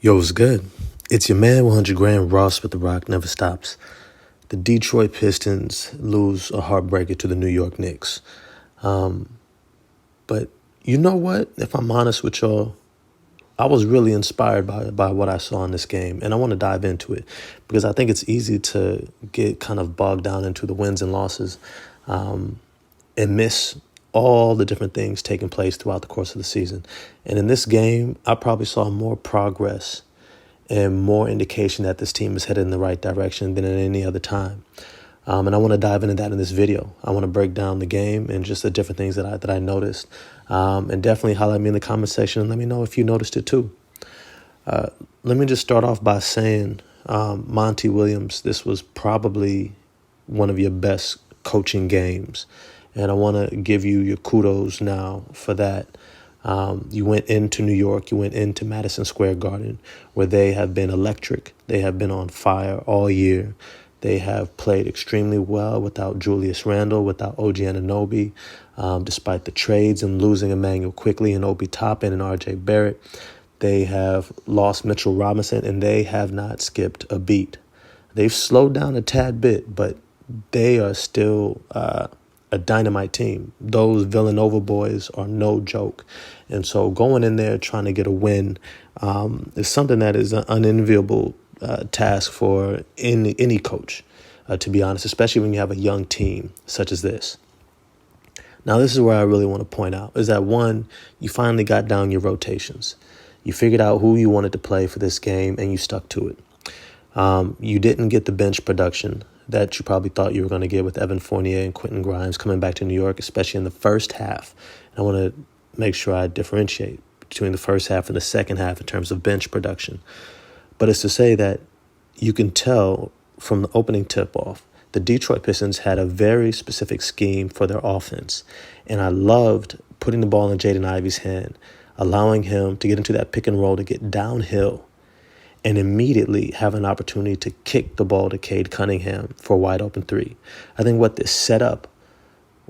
Yo, what's good? It's your man, 100 grand Ross, but the rock never stops. The Detroit Pistons lose a heartbreaker to the New York Knicks. But you know what? If I'm honest with y'all, I was really inspired by what I saw in this game, and I want to dive into it because I think it's easy to get kind of bogged down into the wins and losses and miss all the different things taking place throughout the course of the season. And in this game, I probably saw more progress and more indication that this team is headed in the right direction than at any other time. And I want to dive into that in this video. I want to break down the game and just the different things that I noticed. And definitely highlight me in the comment section and let me know if you noticed it too. Let me just start off by saying, Monty Williams, this was probably one of your best coaching games. And I want to give you your kudos now for that. You went into New York, you went into Madison Square Garden, where they have been electric. They have been on fire all year. They have played extremely well without Julius Randle, without OG Anunoby, despite the trades and losing Emmanuel Quickley and Obi Toppin and RJ Barrett. They have lost Mitchell Robinson, and they have not skipped a beat. They've slowed down a tad bit, but they are still a dynamite team. Those Villanova boys are no joke. And so going in there trying to get a win is something that is an unenviable task for any coach, to be honest, especially when you have a young team such as this. Now, this is where I really want to point out is that, one, you finally got down your rotations. You figured out who you wanted to play for this game, and you stuck to it. You didn't get the bench production that you probably thought you were going to get with Evan Fournier and Quentin Grimes coming back to New York, especially in the first half. And I want to make sure I differentiate between the first half and the second half in terms of bench production. But it's to say that you can tell from the opening tip-off, the Detroit Pistons had a very specific scheme for their offense. And I loved putting the ball in Jaden Ivey's hand, allowing him to get into that pick and roll to get downhill and immediately have an opportunity to kick the ball to Cade Cunningham for a wide open three. I think what this set up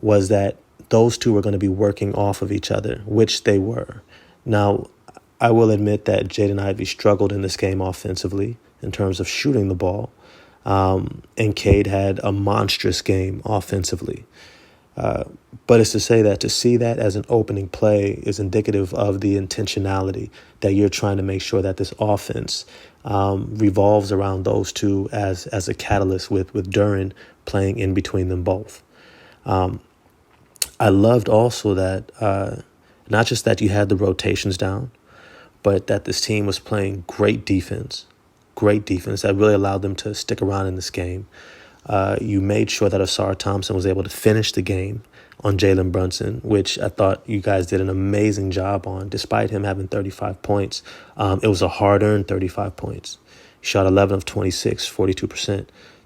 was that those two were going to be working off of each other, which they were. Now, I will admit that Jaden Ivey struggled in this game offensively in terms of shooting the ball, and Cade had a monstrous game offensively. But it's to say that to see that as an opening play is indicative of the intentionality that you're trying to make sure that this offense revolves around those two as a catalyst with Duren playing in between them both. I loved also that not just that you had the rotations down, but that this team was playing great defense that really allowed them to stick around in this game. You made sure that Asar Thompson was able to finish the game on Jalen Brunson, which I thought you guys did an amazing job on, despite him having 35 points. It was a hard-earned 35 points. He shot 11 of 26, 42%,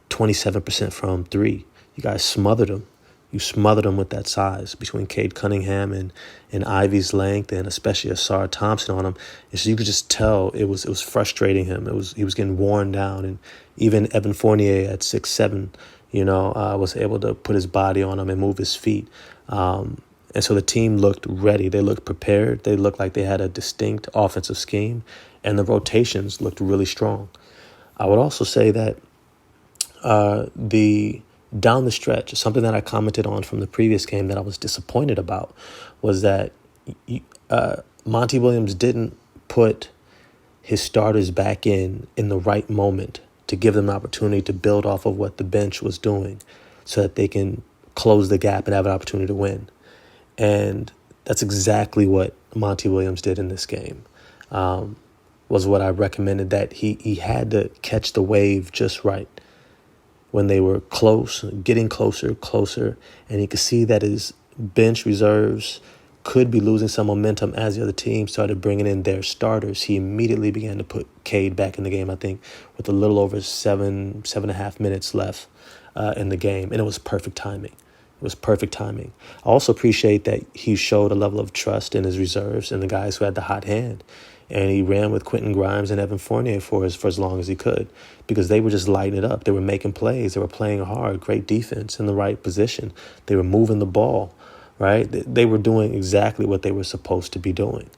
27% from three. You guys smothered him. You smothered him with that size between Cade Cunningham and Ivey's length, and especially Asar Thompson on him. And so you could just tell it was frustrating him. He was getting worn down, and even Evan Fournier at 6'7", was able to put his body on him and move his feet. And so the team looked ready. They looked prepared. They looked like they had a distinct offensive scheme, and the rotations looked really strong. I would also say that down the stretch, something that I commented on from the previous game that I was disappointed about was that Monty Williams didn't put his starters back in the right moment to give them an opportunity to build off of what the bench was doing so that they can close the gap and have an opportunity to win. And that's exactly what Monty Williams did in this game, was what I recommended, that he had to catch the wave just right. When they were close, getting closer, and he could see that his bench reserves could be losing some momentum as the other team started bringing in their starters, he immediately began to put Cade back in the game, I think, with a little over 7.5 minutes left in the game. And it was perfect timing. I also appreciate that he showed a level of trust in his reserves and the guys who had the hot hand. And he ran with Quentin Grimes and Evan Fournier for as long as he could, because they were just lighting it up. They were making plays. They were playing hard, great defense in the right position. They were moving the ball, right? They were doing exactly what they were supposed to be doing.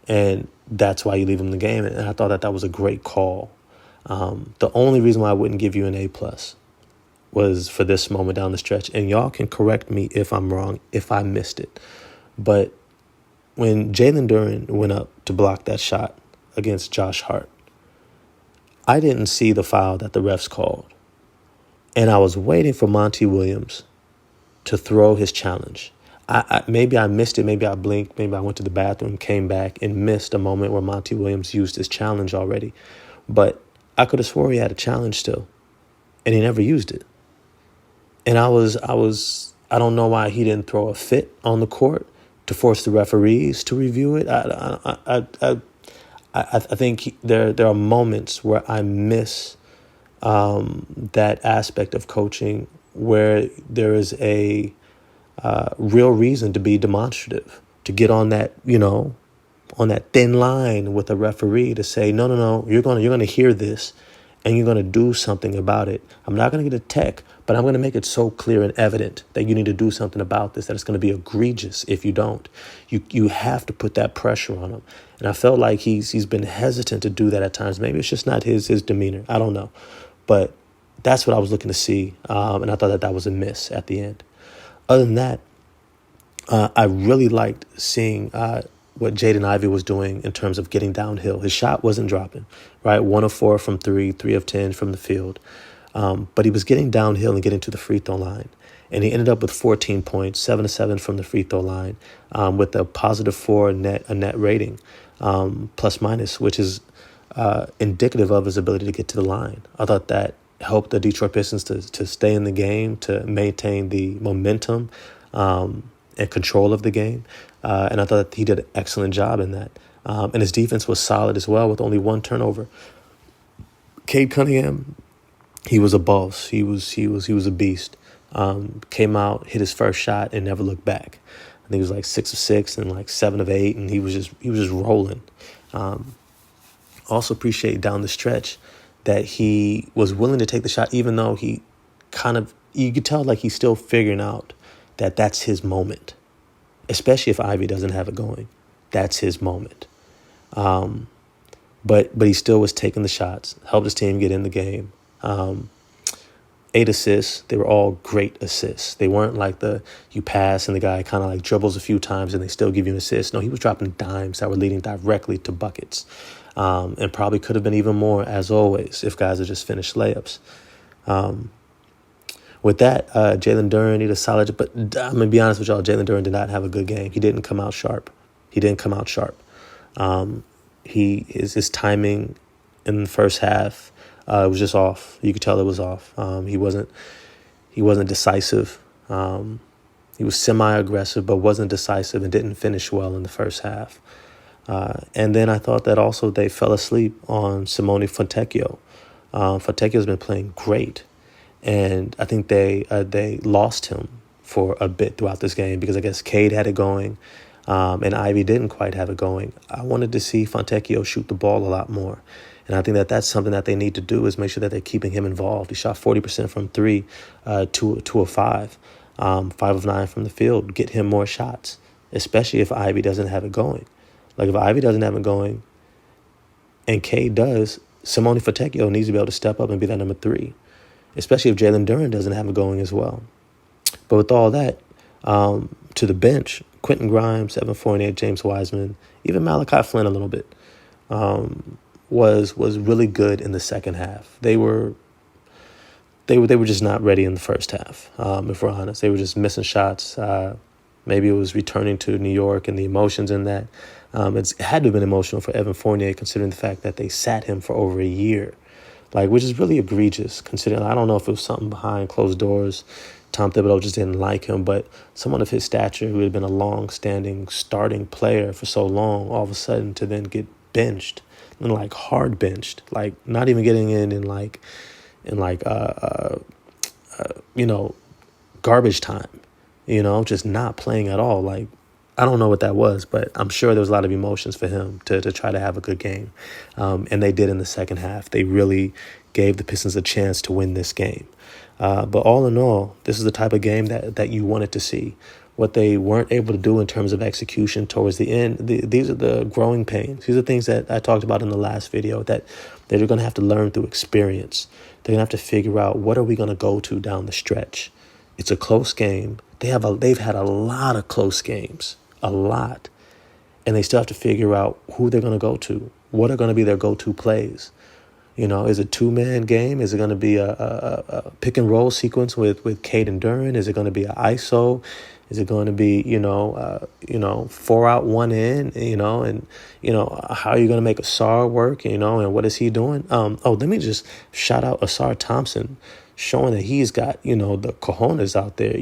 And that's why you leave him in the game. And I thought that was a great call. The only reason why I wouldn't give you an A+ was for this moment down the stretch. And y'all can correct me if I'm wrong, if I missed it. But when Jalen Duren went up to block that shot against Josh Hart, I didn't see the foul that the refs called. And I was waiting for Monty Williams to throw his challenge. Maybe I missed it. Maybe I blinked. Maybe I went to the bathroom, came back, and missed a moment where Monty Williams used his challenge already. But I could have swore he had a challenge still, and he never used it. And I don't know why he didn't throw a fit on the court to force the referees to review it. I think there are moments where I miss that aspect of coaching where there is a real reason to be demonstrative, to get on that, on that thin line with a referee to say, no, you're gonna hear this and you're gonna do something about it. I'm not gonna get a tech, but I'm gonna make it so clear and evident that you need to do something about this, that it's gonna be egregious if you don't. You have to put that pressure on him. And I felt like he's been hesitant to do that at times. Maybe it's just not his demeanor. I don't know. But that's what I was looking to see. And I thought that was a miss at the end. Other than that, I really liked seeing what Jaden Ivey was doing in terms of getting downhill. His shot wasn't dropping, right? 1 of 4 from 3, 3 of 10 from the field. But he was getting downhill and getting to the free throw line. And he ended up with 14 points, 7 of 7 from the free throw line, with a +4 net rating, plus minus, which is indicative of his ability to get to the line. I thought that helped the Detroit Pistons to stay in the game, to maintain the momentum and control of the game. And I thought that he did an excellent job in that. And his defense was solid as well, with only 1 turnover. Cade Cunningham, he was a boss. He was a beast. Came out, hit his first shot, and never looked back. I think he was like 6 of 6 and like 7 of 8, and he was just rolling. Also appreciate down the stretch that he was willing to take the shot, even though he you could tell like he's still figuring out that that's his moment, especially if Ivy doesn't have it going. That's his moment. But he still was taking the shots, helped his team get in the game. 8 assists. They were all great assists. They weren't like you pass and the guy kind of like dribbles a few times and they still give you an assist. No, he was dropping dimes that were leading directly to buckets. And probably could have been even more, as always, if guys had just finished layups. With that, Jalen Duren needed a solid, but I'm going to be honest with y'all, Jalen Duren did not have a good game. He didn't come out sharp. His timing in the first half was just off. You could tell it was off. He wasn't decisive. He was semi-aggressive, but wasn't decisive and didn't finish well in the first half. And then I thought that also they fell asleep on Simone Fontecchio. Fontecchio's been playing great. And I think they lost him for a bit throughout this game because I guess Cade had it going and Ivy didn't quite have it going. I wanted to see Fontecchio shoot the ball a lot more. And I think that that's something that they need to do, is make sure that they're keeping him involved. He shot 40% from 3, 2 of 5, 5 of 9 from the field. Get him more shots, especially if Ivy doesn't have it going. Like if Ivy doesn't have it going and Cade does, Simone Fontecchio needs to be able to step up and be that number 3. Especially if Jalen Duren doesn't have it going as well. But with all that, to the bench, Quentin Grimes, Evan Fournier, James Wiseman, even Malachi Flynn a little bit, was really good in the second half. They were just not ready in the first half, if we're honest. They were just missing shots. Maybe it was returning to New York and the emotions in that. It had to have been emotional for Evan Fournier, considering the fact that they sat him for over a year. Which is really egregious, considering I don't know if it was something behind closed doors. Tom Thibodeau just didn't like him, but someone of his stature who had been a long-standing starting player for so long, all of a sudden to then get benched, and hard benched, not even getting in garbage time, just not playing at all. I don't know what that was, but I'm sure there was a lot of emotions for him to try to have a good game. And they did in the second half. They really gave the Pistons a chance to win this game. But all in all, this is the type of game that you wanted to see, what they weren't able to do in terms of execution towards the end. These are the growing pains. These are things that I talked about in the last video that they're going to have to learn through experience. They're going to have to figure out, what are we going to go to down the stretch? It's a close game. They've had a lot of close games, a lot. And they still have to figure out who they're going to go to. What are going to be their go-to plays? You know, is it a two-man game? Is it going to be a pick and roll sequence with Cade and Duran? Is it going to be an ISO? Is it going to be, 4 out, 1 in, and, how are you going to make Asar work, and what is he doing? Let me just shout out Asar Thompson, showing that he's got, the cojones out there,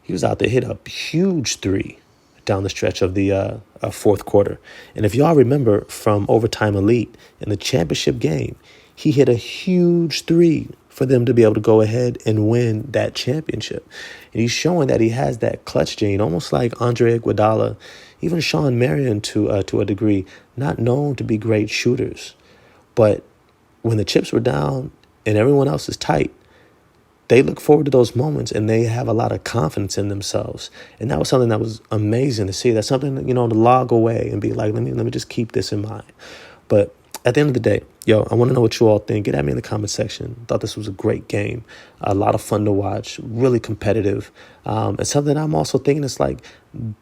he was out there, hit a huge three down the stretch of the fourth quarter. And if y'all remember from Overtime Elite in the championship game, he hit a huge three for them to be able to go ahead and win that championship. And he's showing that he has that clutch gene, almost like Andre Iguodala, even Sean Marion to a degree, not known to be great shooters. But when the chips were down and everyone else is tight, they look forward to those moments and they have a lot of confidence in themselves. And that was something that was amazing to see. That's something, to log away and be like, let me just keep this in mind. But at the end of the day, I want to know what you all think. Get at me in the comment section. Thought this was a great game. A lot of fun to watch. Really competitive. And something I'm also thinking is like,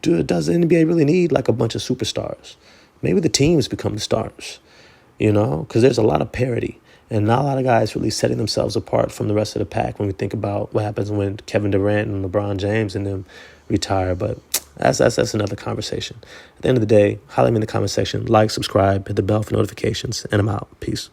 does the NBA really need like a bunch of superstars? Maybe the teams become the stars, because there's a lot of parity. And not a lot of guys really setting themselves apart from the rest of the pack when we think about what happens when Kevin Durant and LeBron James and them retire. But that's another conversation. At the end of the day, holler at me in the comment section. Like, subscribe, hit the bell for notifications, and I'm out. Peace.